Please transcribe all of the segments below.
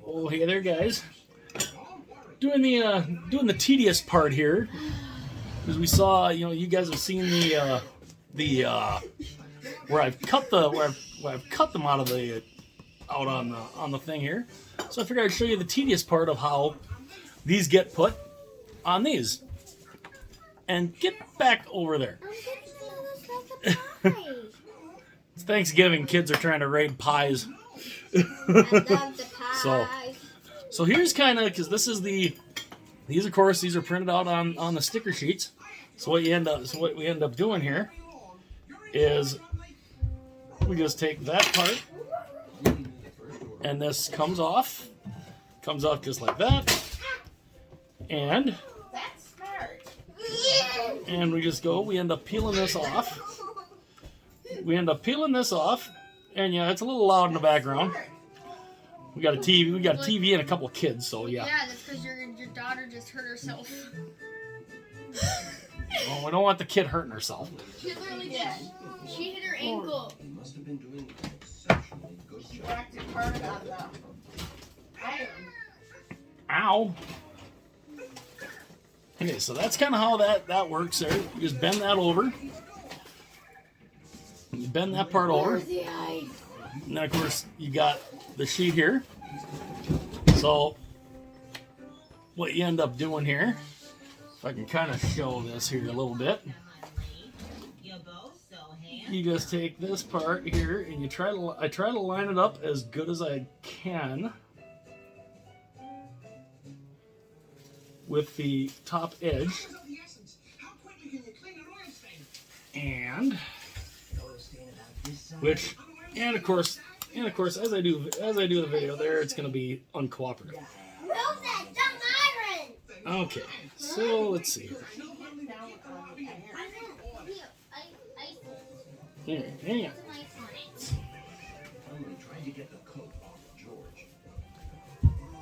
Oh, hey there, guys. Doing the tedious part here, because we saw, you guys have seen the where I've cut them out on the thing here. So I figured I'd show you the tedious part of how these get put on these. And get back over there. It's Thanksgiving. Kids are trying to raid pies. I love the pie. So here's kind of, because these of course these are printed out on the sticker sheets. So what we end up doing here is we just take that part, and this comes off just like that, and we end up peeling this off. And yeah, it's a little loud in the background. We got a TV and a couple of kids, so yeah. Yeah, that's because your daughter just hurt herself. Well, we don't want the kid hurting herself. She literally did. She hit her ankle. You must have been doing an exceptionally good job. Whacked it hard on the iron. Ow. Okay, so that's kind of how that works there. You just bend that over. You bend that part over. And then, of course, you got the sheet here. So, what you end up doing here, if I can kind of show this here a little bit, you just take this part here and I try to line it up as good as I can with the top edge, and of course as I do the video there, it's going to be uncooperative. Okay, so let's see here. Hang on.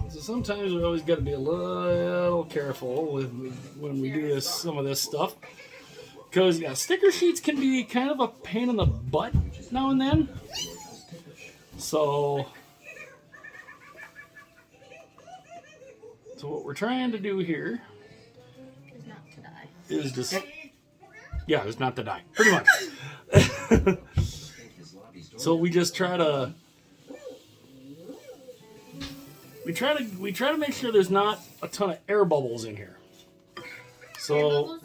So sometimes we always got to be a little careful when we do some of this stuff, because sticker sheets can be kind of a pain in the butt now and then. So what we're trying to do here is just is not to die, pretty much. So we just try to make sure there's not a ton of air bubbles in here. So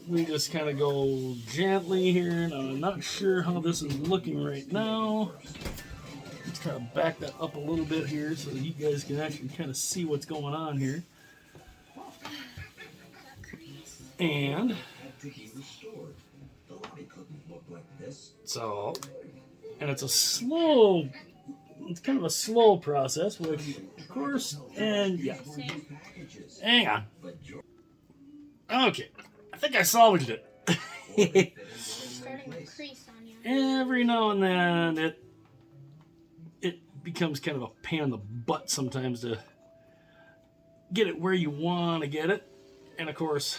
we just kind of go gently here, and I'm not sure how this is looking right now. Let's try to back that up a little bit here so that you guys can actually kind of see what's going on here. And so, and it's kind of a slow process, which, of course, and yeah. Hang on. Okay, I think I salvaged it. Every now and then, it becomes kind of a pain in the butt sometimes to get it where you want to get it, and of course,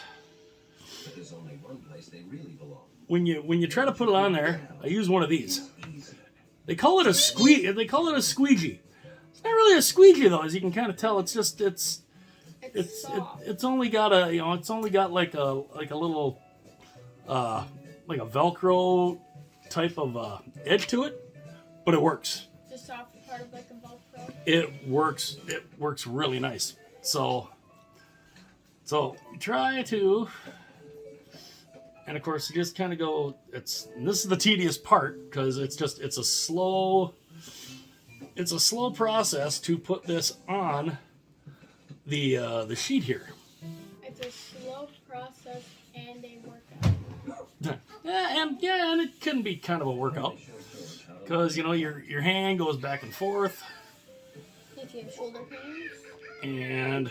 there's only one place they really belong. when you try to put it on there, I use one of these. They call it a squeegee. It's not really a squeegee though, as you can kind of tell. It's only got like a little like a Velcro type of edge to it, but it works. The soft part of like a Velcro. It works really nice. So try to, and of course you just kind of go. This is the tedious part, because it's a slow process to put this on the sheet here. It's a slow process and a workout. And it can be kind of a workout, because your hand goes back and forth. If you have shoulder pains. And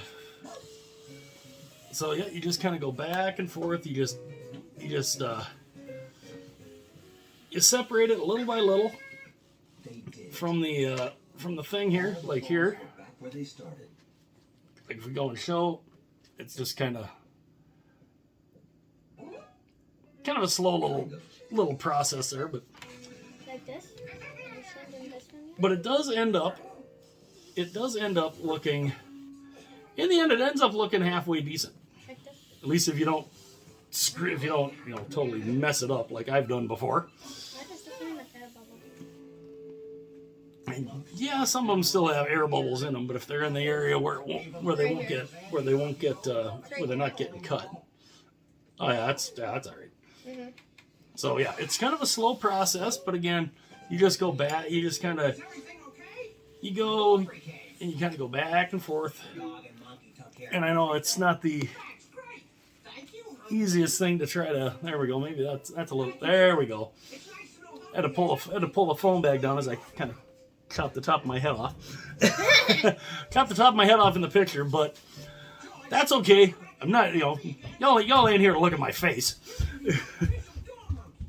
so yeah, you just kind of go back and forth. You separate it little by little from the thing here, like here. Like if we go and show, it's just kind of a slow little process there, but Like this? but it does end up it does end up looking, in the end, it ends up looking halfway decent. Like this. At least if you don't totally mess it up like I've done before. Why does this one have air bubble? And yeah, some of them still have air bubbles in them, but if they're in the area where they won't get where they're not getting cut. Oh yeah, that's all right. Mhm. So yeah, it's kind of a slow process, but again, you just go back. You just kind of you go and you kind of go back and forth. And I know it's not the easiest thing to try to. There we go. Maybe that's a little. There we go. I had to pull the phone bag down as I kind of chopped the top of my head off. Chopped the top of my head off in the picture, but that's okay. I'm not, y'all ain't here to look at my face.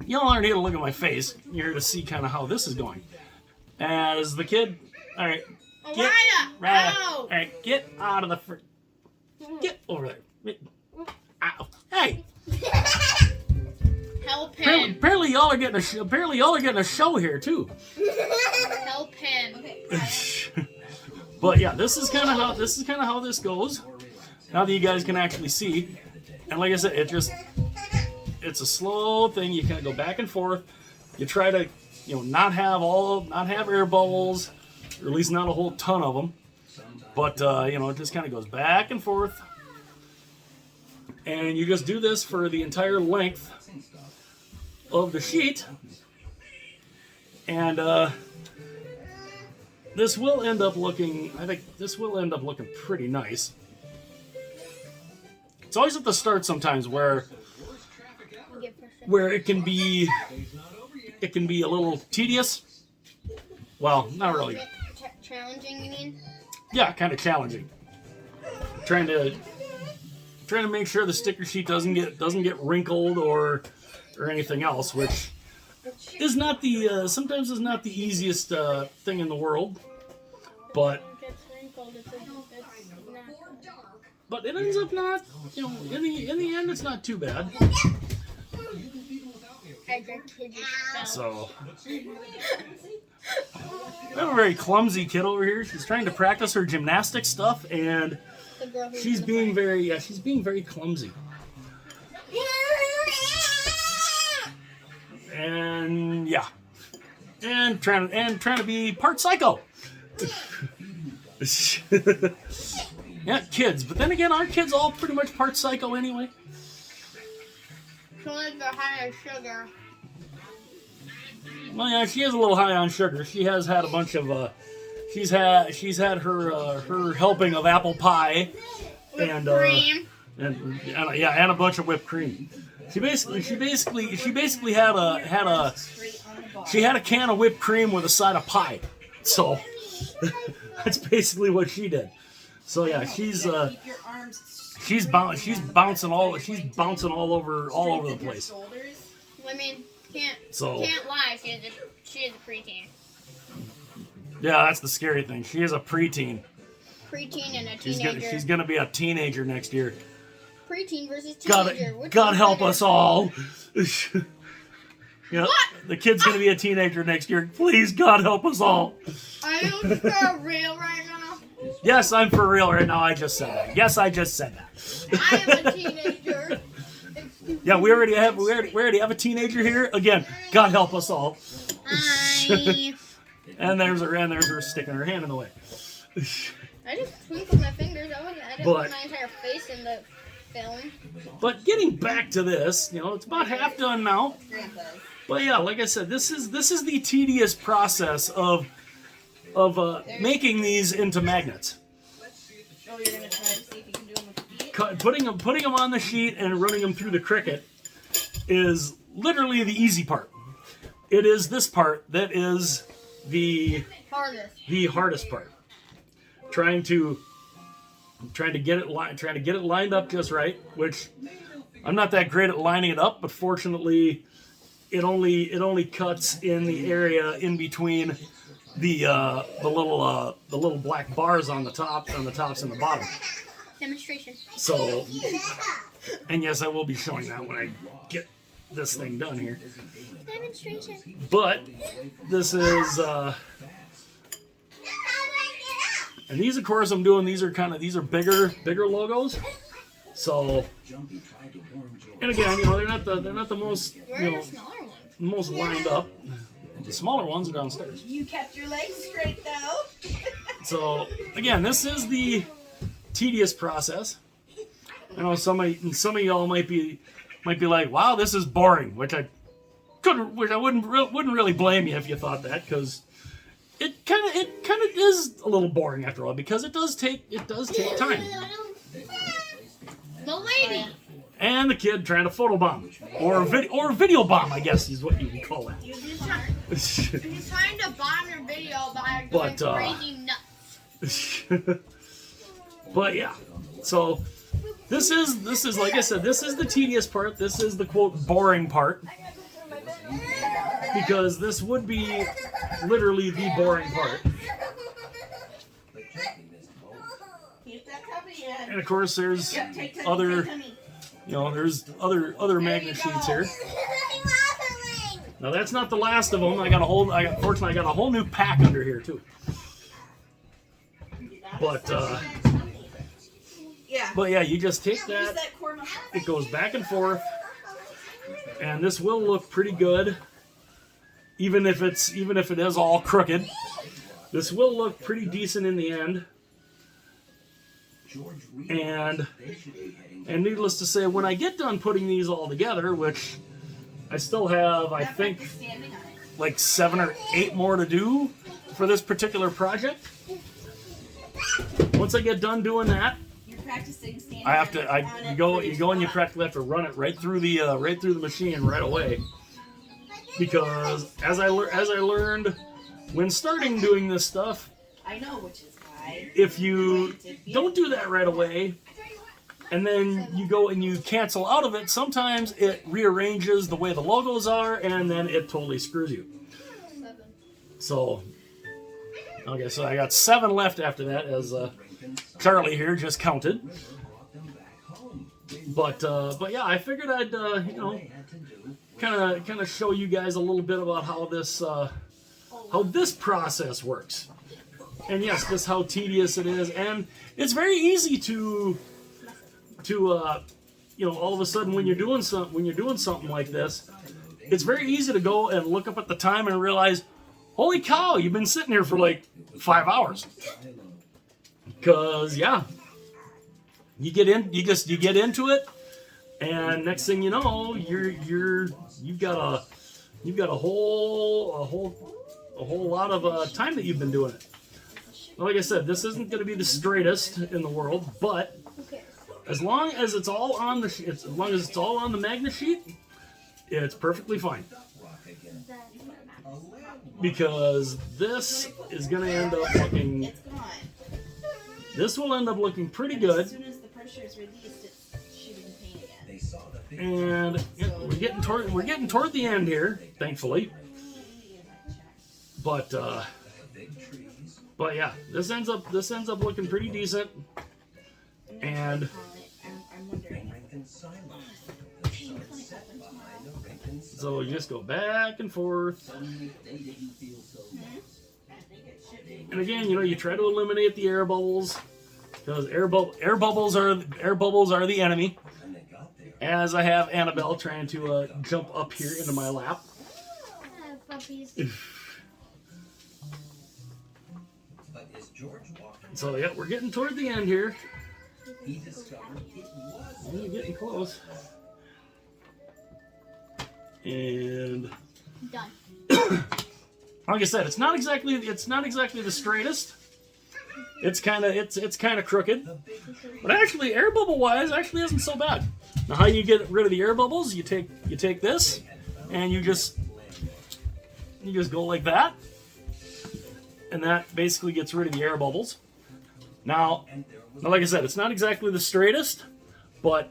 Y'all aren't here to look at my face. You're here to see kind of how this is going. As the kid, all right, get Raya! all right, get out of the get over there. Ow. Hey, Help him! apparently y'all are getting a show here too. Help him! But yeah, this is kind of how this goes. Now that you guys can actually see, and like I said, it's a slow thing. You kind of go back and forth. You try to, not have air bubbles, or at least not a whole ton of them. But it just kind of goes back and forth, and you just do this for the entire length of the sheet, and this will end up looking. I think this will end up looking pretty nice. It's always at the start sometimes where it can be a little tedious. Well, not really. Challenging, you mean? Yeah, kind of challenging. Trying to make sure the sticker sheet doesn't get wrinkled or anything else, which is not the sometimes is not the easiest thing in the world, but. It gets wrinkled. It's not. But it ends up not, in the end, it's not too bad. So, we have a very clumsy kid over here. She's trying to practice her gymnastics stuff, and she's being very clumsy. And yeah, and trying to be part psycho. Yeah, kids. But then again, aren't kids all pretty much part psycho anyway? So like the high sugar. Well, yeah, she is a little high on sugar. She has had a bunch of. She's had her helping of apple pie, and a bunch of whipped cream. She basically had a can of whipped cream with a side of pie. So that's basically what she did. So yeah, she's bouncing all over the place. I mean, can't lie. She is a preteen. Yeah, that's the scary thing. She is a preteen. Preteen and a teenager. She's gonna be a teenager next year. Preteen versus teenager. God help us all. Yeah, What? The kid's gonna be a teenager next year. Please, God help us all. Are you for real right now? Yes, I'm for real right now. I just said that. Yes, I just said that. I am a teenager. Yeah, we already have a teenager here. Again, God help us all. Hi. And there's her sticking her hand in the way. I just twinkled my fingers. I didn't put my entire face in the film. But getting back to this, it's about half done now. But yeah, like I said, this is the tedious process of making these into magnets. Oh, you're gonna try to see if you can do them with the feet? Putting them on the sheet and running them through the Cricut is literally the easy part. It is this part that is the hardest part. Trying to get it lined up just right, which I'm not that great at lining it up, but fortunately it only cuts in the area in between the little black bars on the tops and the bottom. Demonstration. So, and yes, I will be showing that when I get this thing done here. Demonstration. But this is And these, of course, I'm doing. These are bigger logos. So, Jumpy tried to warn George. and again, you know, they're not the most, Where you are know, the smaller ones? most lined up. The smaller ones are downstairs. You kept your legs straight though. So again, this is the tedious process. I know some of y'all might be like, "Wow, this is boring," which I wouldn't really blame you if you thought that, because it kind of is a little boring after all, because it does take time. The lady. And the kid trying to photobomb or video bomb, I guess is what you can call He's trying to bomb your video by going But, crazy nuts. it. But yeah, so this is like I said, this is the tedious part. This is the quote boring part, because this would be literally the boring part. But Jumpy missed both. Keep that tummy in. And of course, there's Yep, take tummy, other, take tummy. you know, there's other magnet sheets here. Now that's not the last of them. Fortunately, I got a whole new pack under here too. But yeah, you just take Use that. that corn on It goes back and forth, and this will look pretty good, even if it is all crooked. This will look pretty decent in the end. George And they should be heading and needless to say, when I get done putting these all together, which I still have, I think, standing on it. like 7 or 8 more to do for this particular project. Once I get done doing that, You're practicing standing I have on to. it, I on you it go for you each go and you block. practically have to run it right through the machine right away, because as I learned when starting doing this stuff, I know, which is why. if you don't do that right away, and then you go and you cancel out of it, sometimes it rearranges the way the logos are, and then it totally screws you. 7. So, okay, so I got 7 left after that, as Charlie here just counted. brought them back home. But yeah, I figured I'd you know, They had to do kind of show you guys a little bit about how this process works. And yes, this how tedious it is, and it's very easy to you know, all of a sudden when you're doing something like this, it's very easy to go and look up at the time and realize, holy cow, you've been sitting here for like 5 hours. Cause yeah, you get into it, and next thing you know, you've got a whole lot of time that you've been doing it. Like I said, this isn't going to be the straightest in the world, but Okay. as long as it's all on the magnet sheet, it's perfectly fine. Because this is going to end up looking. It's gone. This will end up looking pretty As good. soon as the pressure is released, it's shooting paint again. They saw the big And yeah, we're getting toward the end here, thankfully. But big trees. but yeah, this ends up looking pretty decent. And I'm wondering. Rington silent. The sun set behind the Rington sun. so you just go back and forth. Suddenly, they didn't feel so lost. I think it should be. And again, you know, you try to eliminate the air bubbles, because air bubbles are the enemy. When they got there, As I have Annabelle trying to jump up here into my lap. Puppies. but as George walked away, So yeah, we're getting toward the end here. he discovered it was We're getting close. And Done. like I said, it's not exactly the straightest. It's kind of crooked. But actually, air bubble wise, actually isn't so bad. Now, how you get rid of the air bubbles? You take this, and you just go like that, and that basically gets rid of the air bubbles. Now, like I said, it's not exactly the straightest, but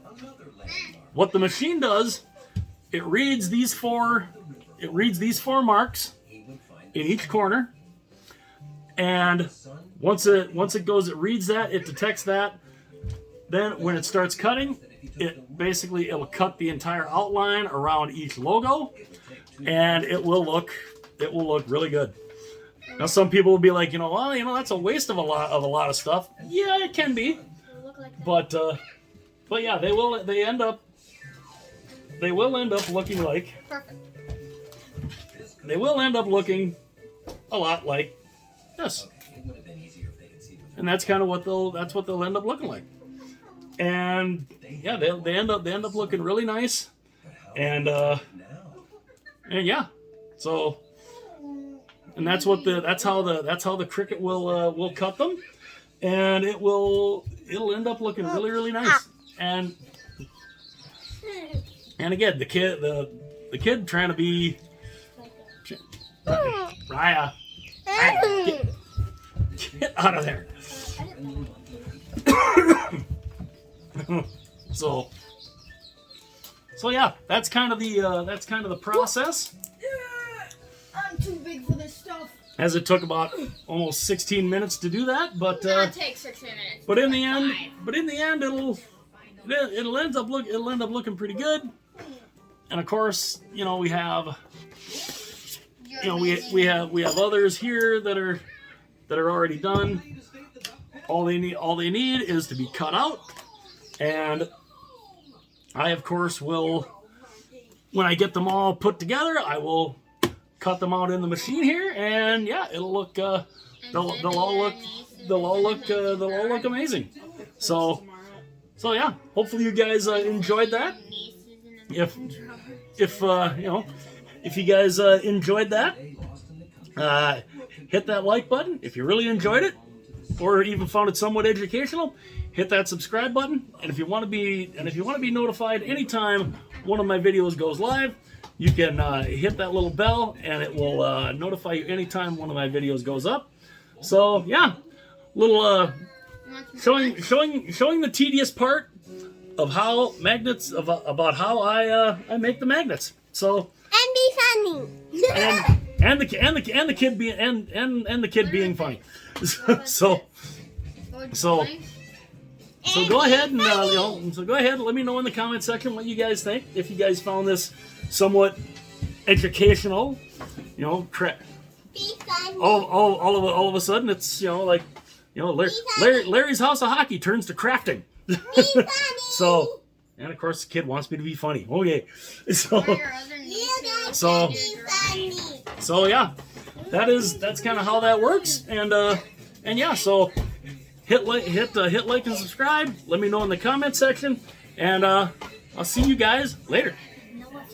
what the machine does, it reads these four marks in each corner, and once it reads that, it detects that. Then when it starts cutting, it'll cut the entire outline around each logo, and it will look really good. Now some people will be like, well, that's a waste of a lot of stuff. Yeah, it can be, Look like that. but yeah, they will end up looking like. Perfect. They will end up looking a lot like this, and that's kind of what they'll end up looking like. And yeah, they end up looking really nice, and yeah, so. And that's how the Cricut will cut them, and it'll end up looking really, really nice. And again, the kid trying to be Raya, get out of there. So yeah, that's kind of the process. I'm too big for this stuff. As it took about almost 16 minutes to do that, but It takes 16 minutes. but in the end, it'll end up looking pretty good. And of course, we have we have others here that are already done. All they need is to be cut out, and I of course will, when I get them all put together, I will cut them out in the machine here, and yeah, it'll look. They'll all look amazing. So yeah, hopefully you guys enjoyed that. If you guys enjoyed that, hit that like button. If you really enjoyed it, or even found it somewhat educational, hit that subscribe button. And if you want to be notified anytime one of my videos goes live, you can hit that little bell, and it will notify you anytime one of my videos goes up. So yeah, little showing the tedious part of how magnets about how I make the magnets. So And be funny. and the kid being funny. So go ahead and let me know in the comment section what you guys think. If you guys found this somewhat educational, Be funny. all of a sudden it's Larry's House of Hockey turns to crafting. Be funny. So, and of course the kid wants me to be funny. Okay, so Or your other nieces. So- Be funny. so yeah, that's kind of how that works. And yeah, so hit like and subscribe. Let me know in the comment section, and I'll see you guys later.